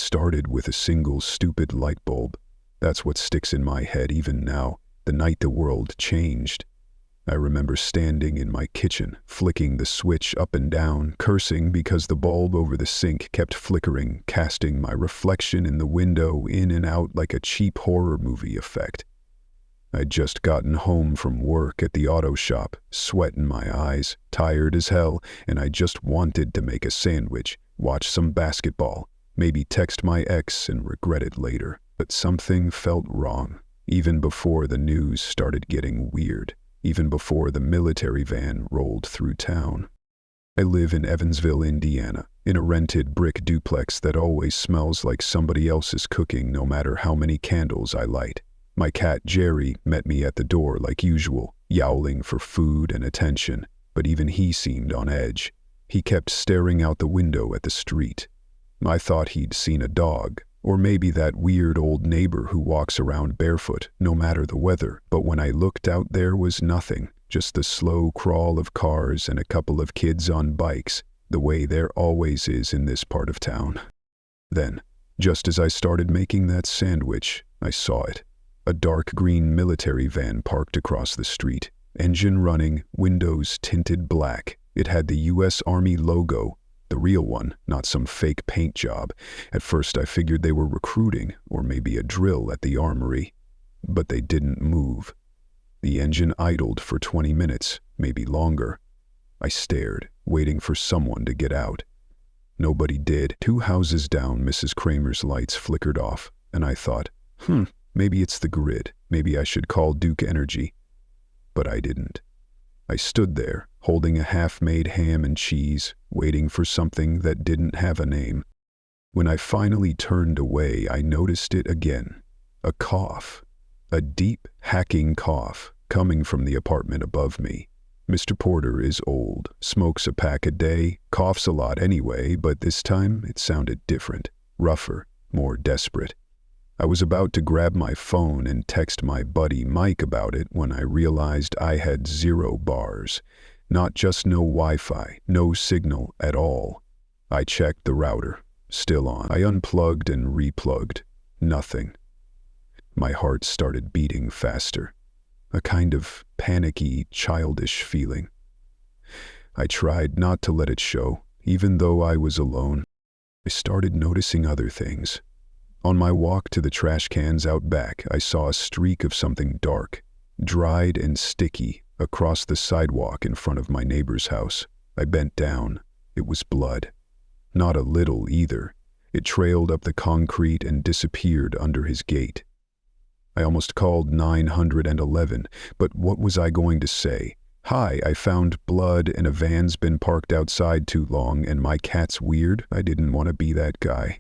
started with a single stupid light bulb. That's what sticks in my head even now, the night the world changed. I remember standing in my kitchen, flicking the switch up and down, cursing because the bulb over the sink kept flickering, casting my reflection in the window in and out like a cheap horror movie effect. I'd just gotten home from work at the auto shop, sweat in my eyes, tired as hell, and I just wanted to make a sandwich, watch some basketball, maybe text my ex and regret it later. But something felt wrong, even before the news started getting weird. Even before the military van rolled through town. I live in Evansville, Indiana, in a rented brick duplex that always smells like somebody else's cooking no matter how many candles I light. My cat Jerry met me at the door like usual, yowling for food and attention, but even he seemed on edge. He kept staring out the window at the street. I thought he'd seen a dog, or maybe that weird old neighbor who walks around barefoot, no matter the weather. But when I looked out, there was nothing, just the slow crawl of cars and a couple of kids on bikes, the way there always is in this part of town. Then, just as I started making that sandwich, I saw it. A dark green military van parked across the street, engine running, windows tinted black. It had the U.S. Army logo. The real one, not some fake paint job. At first I figured they were recruiting, or maybe a drill at the armory. But they didn't move. The engine idled for 20 minutes, maybe longer. I stared, waiting for someone to get out. Nobody did. 2 houses down, Mrs. Kramer's lights flickered off, and I thought, maybe it's the grid. Maybe I should call Duke Energy. But I didn't. I stood there, holding a half-made ham and cheese, waiting for something that didn't have a name. When I finally turned away, I noticed it again. A cough. A deep, hacking cough, coming from the apartment above me. Mr. Porter is old, smokes a pack a day, coughs a lot anyway, but this time it sounded different, rougher, more desperate. I was about to grab my phone and text my buddy Mike about it when I realized I had 0 bars. Not just no Wi-Fi, no signal at all. I checked the router. Still on. I unplugged and replugged. Nothing. My heart started beating faster. A kind of panicky, childish feeling. I tried not to let it show, even though I was alone. I started noticing other things. On my walk to the trash cans out back, I saw a streak of something dark, dried and sticky, across the sidewalk in front of my neighbor's house. I bent down. It was blood. Not a little either. It trailed up the concrete and disappeared under his gate. I almost called 911, but what was I going to say? Hi, I found blood and a van's been parked outside too long and my cat's weird. I didn't want to be that guy.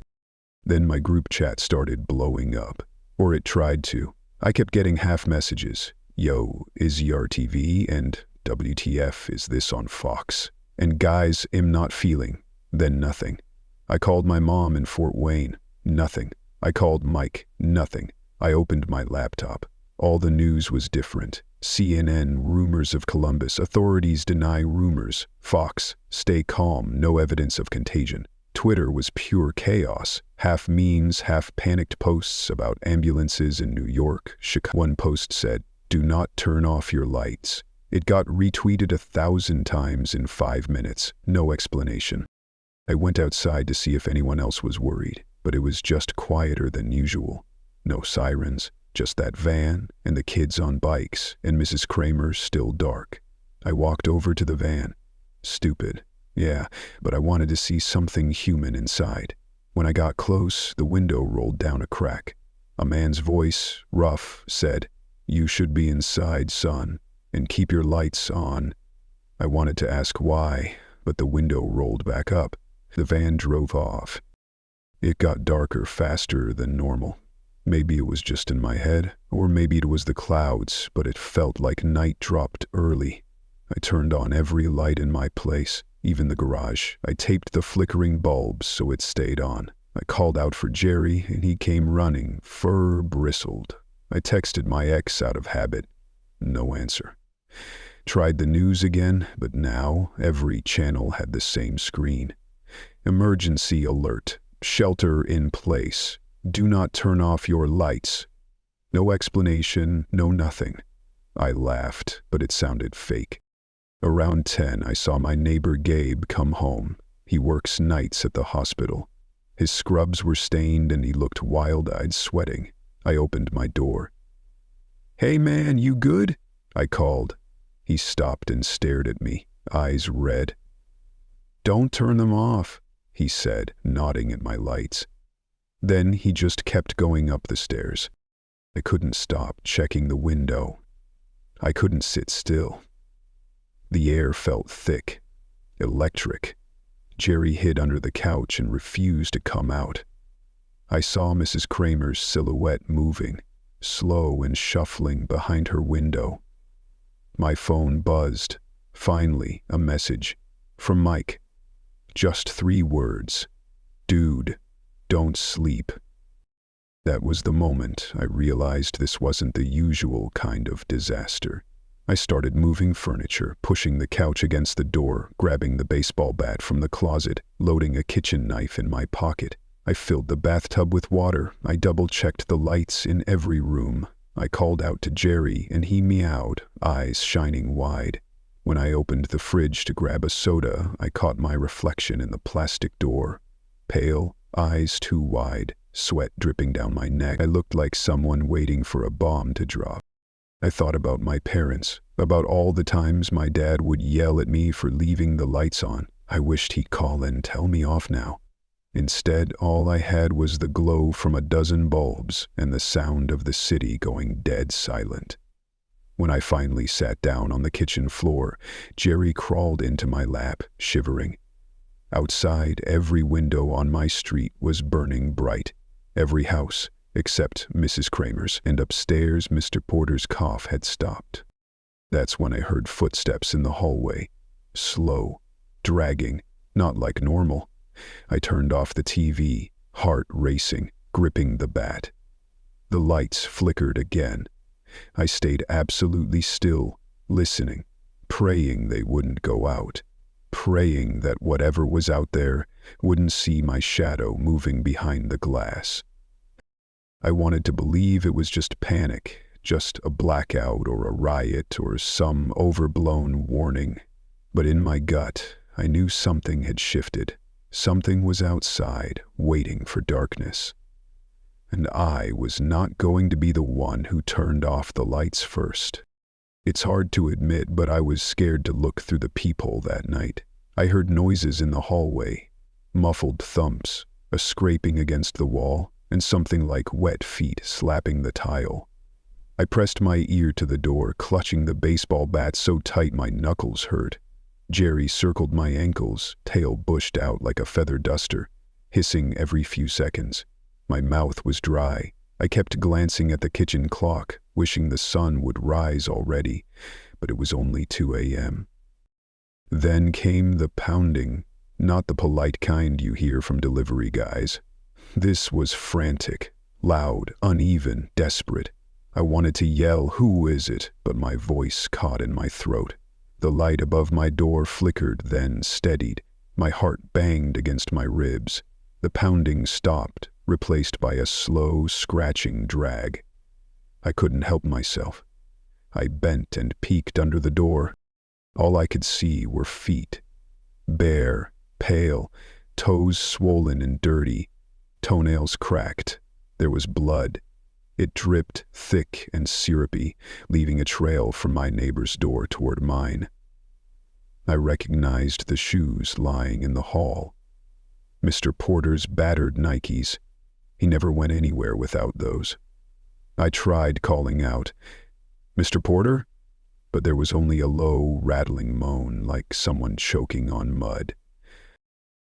Then my group chat started blowing up. Or it tried to. I kept getting half messages. Yo, is ERTV? And WTF, is this on Fox? And guys, am not feeling. Then nothing. I called my mom in Fort Wayne. Nothing. I called Mike. Nothing. I opened my laptop. All the news was different. CNN, rumors of Columbus. Authorities deny rumors. Fox, stay calm, no evidence of contagion. Twitter was pure chaos. Half memes, half panicked posts about ambulances in New York. One post said, "Do not turn off your lights." It got retweeted 1,000 times in 5 minutes. No explanation. I went outside to see if anyone else was worried, but it was just quieter than usual. No sirens, just that van and the kids on bikes and Mrs. Kramer still dark. I walked over to the van. Stupid. Yeah, but I wanted to see something human inside. When I got close, the window rolled down a crack. A man's voice, rough, said, "You should be inside, son, and keep your lights on." I wanted to ask why, but the window rolled back up. The van drove off. It got darker faster than normal. Maybe it was just in my head, or maybe it was the clouds, but it felt like night dropped early. I turned on every light in my place, even the garage. I taped the flickering bulbs so it stayed on. I called out for Jerry, and he came running, fur bristled. I texted my ex out of habit. No answer. Tried the news again, but now every channel had the same screen. Emergency alert. Shelter in place. Do not turn off your lights. No explanation, no nothing. I laughed, but it sounded fake. Around 10, I saw my neighbor Gabe come home. He works nights at the hospital. His scrubs were stained and he looked wild-eyed, sweating. I opened my door. "Hey man, you good?" I called. He stopped and stared at me, eyes red. "Don't turn them off," he said, nodding at my lights. Then he just kept going up the stairs. I couldn't stop checking the window. I couldn't sit still. The air felt thick, electric. Jerry hid under the couch and refused to come out. I saw Mrs. Kramer's silhouette moving, slow and shuffling behind her window. My phone buzzed. Finally, a message. From Mike. Just 3 words. "Dude, don't sleep." That was the moment I realized this wasn't the usual kind of disaster. I started moving furniture, pushing the couch against the door, grabbing the baseball bat from the closet, loading a kitchen knife in my pocket. I filled the bathtub with water. I double-checked the lights in every room. I called out to Jerry, and he meowed, eyes shining wide. When I opened the fridge to grab a soda, I caught my reflection in the plastic door. Pale, eyes too wide, sweat dripping down my neck. I looked like someone waiting for a bomb to drop. I thought about my parents, about all the times my dad would yell at me for leaving the lights on. I wished he'd call and tell me off now. Instead, all I had was the glow from a dozen bulbs and the sound of the city going dead silent. When I finally sat down on the kitchen floor, Jerry crawled into my lap, shivering. Outside, every window on my street was burning bright. Every house, except Mrs. Kramer's, and upstairs Mr. Porter's cough had stopped. That's when I heard footsteps in the hallway. Slow, dragging, not like normal. I turned off the TV, heart racing, gripping the bat. The lights flickered again. I stayed absolutely still, listening, praying they wouldn't go out, praying that whatever was out there wouldn't see my shadow moving behind the glass. I wanted to believe it was just panic, just a blackout or a riot or some overblown warning. But in my gut, I knew something had shifted. Something was outside, waiting for darkness. And I was not going to be the one who turned off the lights first. It's hard to admit, but I was scared to look through the peephole that night. I heard noises in the hallway, muffled thumps, a scraping against the wall, and something like wet feet slapping the tile. I pressed my ear to the door, clutching the baseball bat so tight my knuckles hurt. Jerry circled my ankles, tail bushed out like a feather duster, hissing every few seconds. My mouth was dry. I kept glancing at the kitchen clock, wishing the sun would rise already, but it was only 2 a.m. Then came the pounding, not the polite kind you hear from delivery guys. This was frantic, loud, uneven, desperate. I wanted to yell, "Who is it?" but my voice caught in my throat. The light above my door flickered, then steadied. My heart banged against my ribs. The pounding stopped, replaced by a slow, scratching drag. I couldn't help myself. I bent and peeked under the door. All I could see were feet. Bare, pale, toes swollen and dirty, toenails cracked. There was blood. It dripped thick and syrupy, leaving a trail from my neighbor's door toward mine. I recognized the shoes lying in the hall. Mr. Porter's battered Nikes. He never went anywhere without those. I tried calling out, "Mr. Porter?" But there was only a low, rattling moan like someone choking on mud.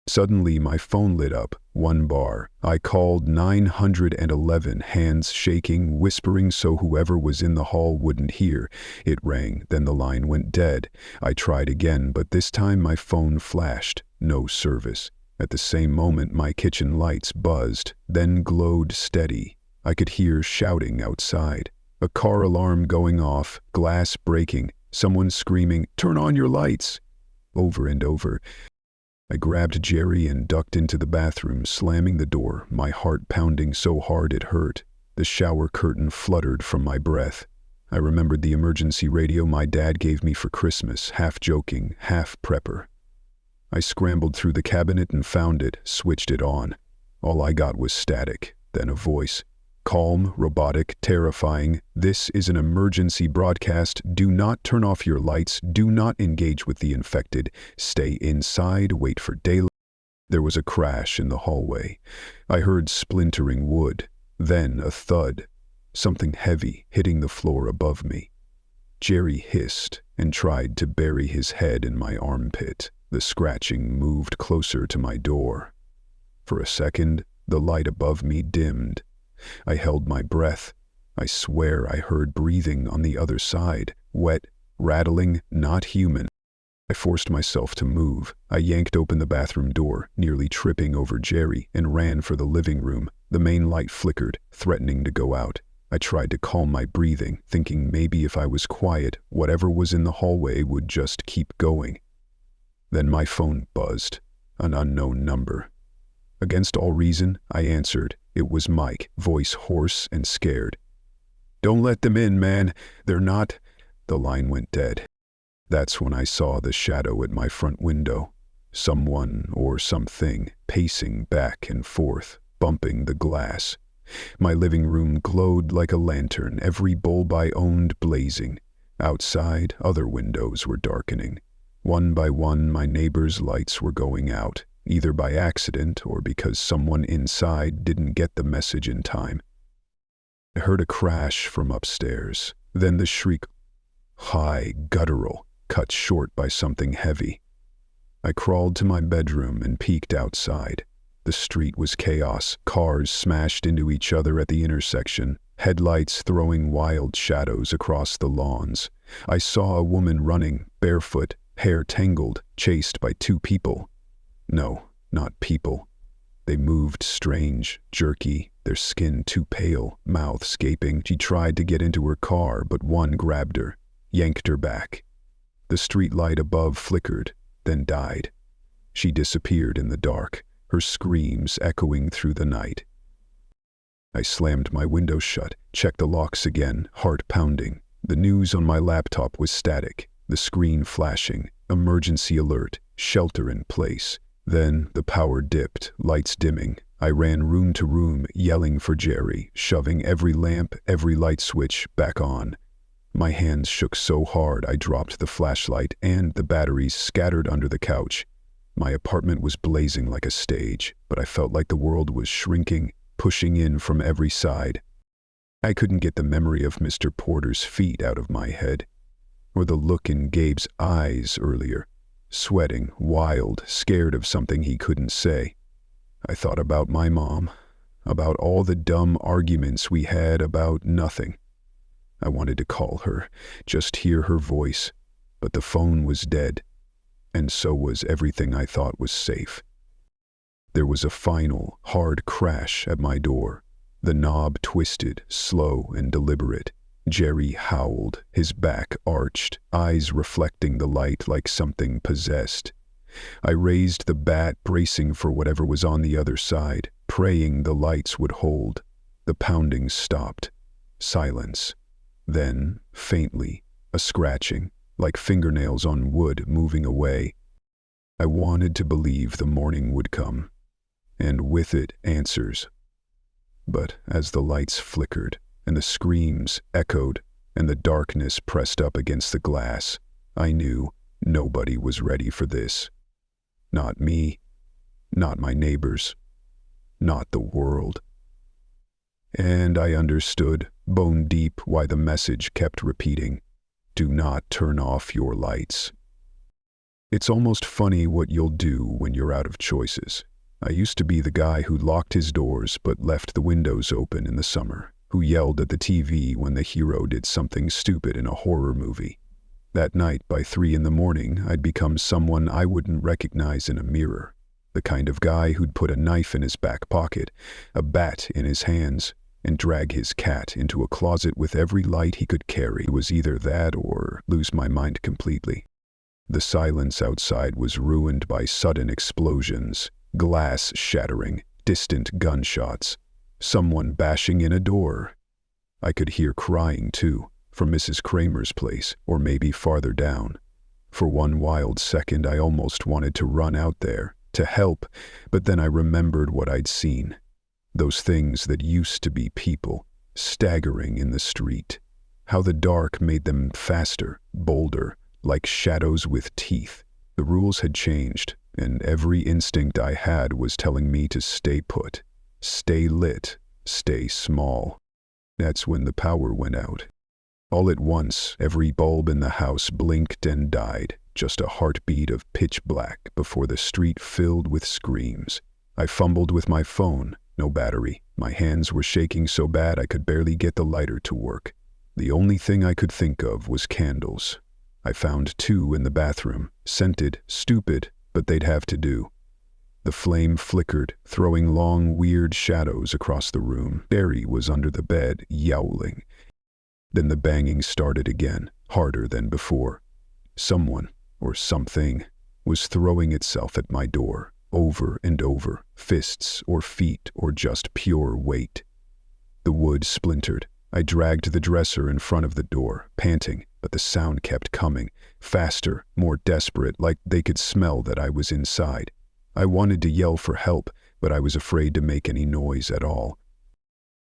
Suddenly, my phone lit up, 1 bar. I called 911, hands shaking, whispering so whoever was in the hall wouldn't hear. It rang, then the line went dead. I tried again, but this time my phone flashed. No service. At the same moment, my kitchen lights buzzed, then glowed steady. I could hear shouting outside. A car alarm going off, glass breaking, someone screaming, "Turn on your lights!" over and over. I grabbed Jerry and ducked into the bathroom, slamming the door, my heart pounding so hard it hurt. The shower curtain fluttered from my breath. I remembered the emergency radio my dad gave me for Christmas, half joking, half prepper. I scrambled through the cabinet and found it, switched it on. All I got was static, then a voice. Calm, robotic, terrifying. This is an emergency broadcast. Do not turn off your lights. Do not engage with the infected. Stay inside. Wait for daylight. There was a crash in the hallway. I heard splintering wood. Then a thud. Something heavy hitting the floor above me. Jerry hissed and tried to bury his head in my armpit. The scratching moved closer to my door. For a second, the light above me dimmed. I held my breath. I swear I heard breathing on the other side, wet, rattling, not human. I forced myself to move. I yanked open the bathroom door, nearly tripping over Jerry, and ran for the living room. The main light flickered, threatening to go out. I tried to calm my breathing, thinking maybe if I was quiet, whatever was in the hallway would just keep going. Then my phone buzzed, an unknown number. Against all reason, I answered. It was Mike, voice hoarse and scared. "Don't let them in, man. They're not—" The line went dead. That's when I saw the shadow at my front window. Someone or something pacing back and forth, bumping the glass. My living room glowed like a lantern, every bulb I owned blazing. Outside, other windows were darkening. One by one, my neighbors' lights were going out, either by accident or because someone inside didn't get the message in time. I heard a crash from upstairs, then the shriek, high, guttural, cut short by something heavy. I crawled to my bedroom and peeked outside. The street was chaos, cars smashed into each other at the intersection, headlights throwing wild shadows across the lawns. I saw a woman running, barefoot, hair tangled, chased by two people. No, not people. They moved strange, jerky, their skin too pale, mouths gaping. She tried to get into her car, but one grabbed her, yanked her back. The street light above flickered, then died. She disappeared in the dark, her screams echoing through the night. I slammed my window shut, checked the locks again, heart pounding. The news on my laptop was static, the screen flashing, emergency alert, shelter in place. Then the power dipped, lights dimming. I ran room to room, yelling for Jerry, shoving every lamp, every light switch back on. My hands shook so hard I dropped the flashlight and the batteries scattered under the couch. My apartment was blazing like a stage, but I felt like the world was shrinking, pushing in from every side. I couldn't get the memory of Mr. Porter's feet out of my head, or the look in Gabe's eyes earlier, sweating, wild, scared of something he couldn't say. I thought about my mom, about all the dumb arguments we had about nothing. I wanted to call her, just hear her voice, but the phone was dead. And so was everything I thought was safe. There was a final, hard crash at my door. The knob twisted, slow and deliberate. Jerry howled, his back arched, eyes reflecting the light like something possessed. I raised the bat, bracing for whatever was on the other side, praying the lights would hold. The pounding stopped. Silence. Then, faintly, a scratching, like fingernails on wood moving away. I wanted to believe the morning would come, and with it answers. But as the lights flickered, and the screams echoed, and the darkness pressed up against the glass, I knew nobody was ready for this. Not me, not my neighbors, not the world. And I understood, bone deep, why the message kept repeating. Do not turn off your lights. It's almost funny what you'll do when you're out of choices. I used to be the guy who locked his doors but left the windows open in the summer, who yelled at the TV when the hero did something stupid in a horror movie. That night, by 3 a.m, I'd become someone I wouldn't recognize in a mirror. The kind of guy who'd put a knife in his back pocket, a bat in his hands, and drag his cat into a closet with every light he could carry. It was either that or lose my mind completely. The silence outside was ruined by sudden explosions, glass shattering, distant gunshots, someone bashing in a door. I could hear crying too, from Mrs. Kramer's place, or maybe farther down. For one wild second I almost wanted to run out there, to help, but then I remembered what I'd seen. Those things that used to be people, staggering in the street. How the dark made them faster, bolder, like shadows with teeth. The rules had changed, and every instinct I had was telling me to stay put, stay lit, stay small. That's when the power went out. All at once, every bulb in the house blinked and died, just a heartbeat of pitch black before the street filled with screams. I fumbled with my phone, no battery. My hands were shaking so bad I could barely get the lighter to work. The only thing I could think of was candles. I found 2 in the bathroom, scented, stupid, but they'd have to do. The flame flickered, throwing long, weird shadows across the room. Barry was under the bed, yowling. Then the banging started again, harder than before. Someone, or something, was throwing itself at my door, over and over, fists or feet or just pure weight. The wood splintered. I dragged the dresser in front of the door, panting, but the sound kept coming, faster, more desperate, like they could smell that I was inside. I wanted to yell for help, but I was afraid to make any noise at all.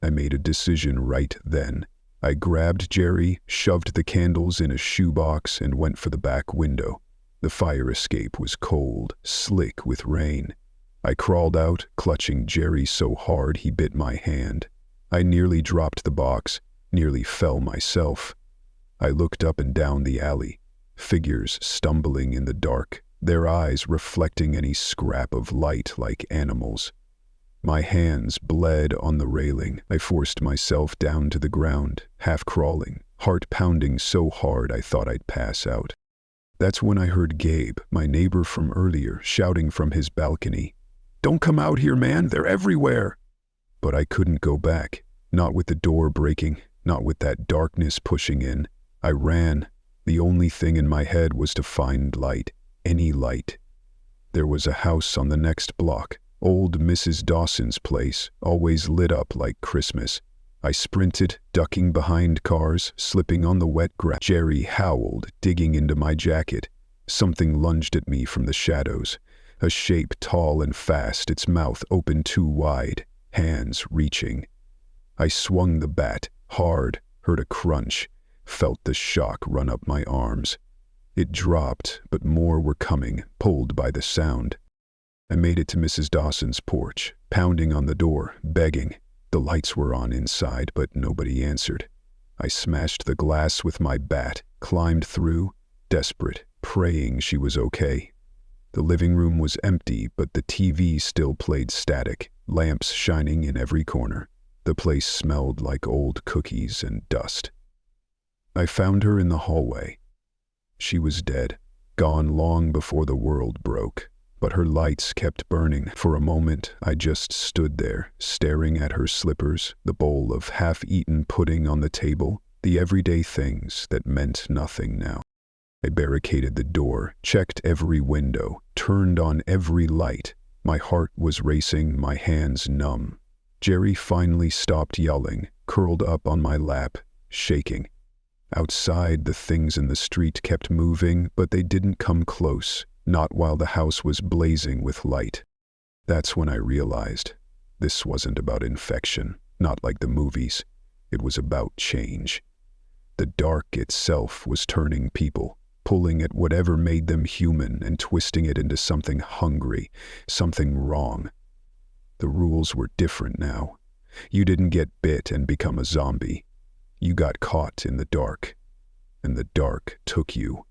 I made a decision right then. I grabbed Jerry, shoved the candles in a shoebox, and went for the back window. The fire escape was cold, slick with rain. I crawled out, clutching Jerry so hard he bit my hand. I nearly dropped the box, nearly fell myself. I looked up and down the alley, figures stumbling in the dark, their eyes reflecting any scrap of light like animals. My hands bled on the railing. I forced myself down to the ground, half crawling, heart pounding so hard I thought I'd pass out. That's when I heard Gabe, my neighbor from earlier, shouting from his balcony, "Don't come out here, man, they're everywhere!" But I couldn't go back, not with the door breaking, not with that darkness pushing in. I ran. The only thing in my head was to find light, any light. There was a house on the next block, old Mrs. Dawson's place, always lit up like Christmas. I sprinted, ducking behind cars, slipping on the wet grass. Jerry howled, digging into my jacket. Something lunged at me from the shadows. A shape tall and fast, its mouth open too wide, hands reaching. I swung the bat, hard, heard a crunch, felt the shock run up my arms. It dropped, but more were coming, pulled by the sound. I made it to Mrs. Dawson's porch, pounding on the door, begging. The lights were on inside, but nobody answered. I smashed the glass with my bat, climbed through, desperate, praying she was okay. The living room was empty, but the TV still played static, lamps shining in every corner. The place smelled like old cookies and dust. I found her in the hallway. She was dead, gone long before the world broke. But her lights kept burning. For a moment, I just stood there, staring at her slippers, the bowl of half-eaten pudding on the table, the everyday things that meant nothing now. I barricaded the door, checked every window, turned on every light. My heart was racing, my hands numb. Jerry finally stopped yelling, curled up on my lap, shaking. Outside, the things in the street kept moving, but they didn't come close. Not while the house was blazing with light. That's when I realized this wasn't about infection, not like the movies. It was about change. The dark itself was turning people, pulling at whatever made them human and twisting it into something hungry, something wrong. The rules were different now. You didn't get bit and become a zombie. You got caught in the dark, and the dark took you.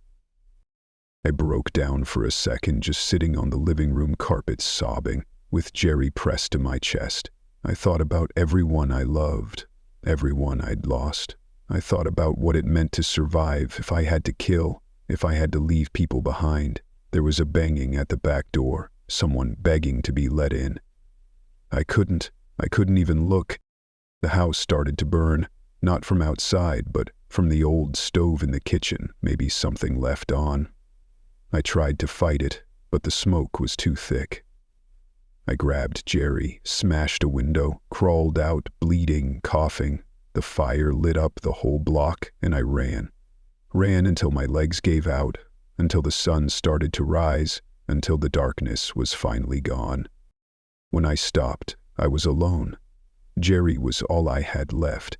I broke down for a second, just sitting on the living room carpet sobbing, with Jerry pressed to my chest. I thought about everyone I loved, everyone I'd lost. I thought about what it meant to survive if I had to kill, if I had to leave people behind. There was a banging at the back door, someone begging to be let in. I couldn't even look. The house started to burn, not from outside, but from the old stove in the kitchen, maybe something left on. I tried to fight it, but the smoke was too thick. I grabbed Jerry, smashed a window, crawled out, bleeding, coughing. The fire lit up the whole block, and I ran. Ran until my legs gave out, until the sun started to rise, until the darkness was finally gone. When I stopped, I was alone. Jerry was all I had left.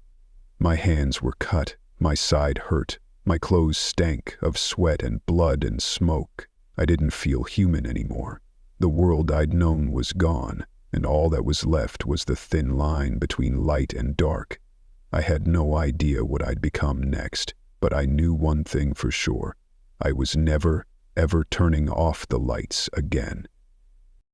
My hands were cut, my side hurt, my clothes stank of sweat and blood and smoke. I didn't feel human anymore. The world I'd known was gone, and all that was left was the thin line between light and dark. I had no idea what I'd become next, but I knew one thing for sure. I was never, ever turning off the lights again.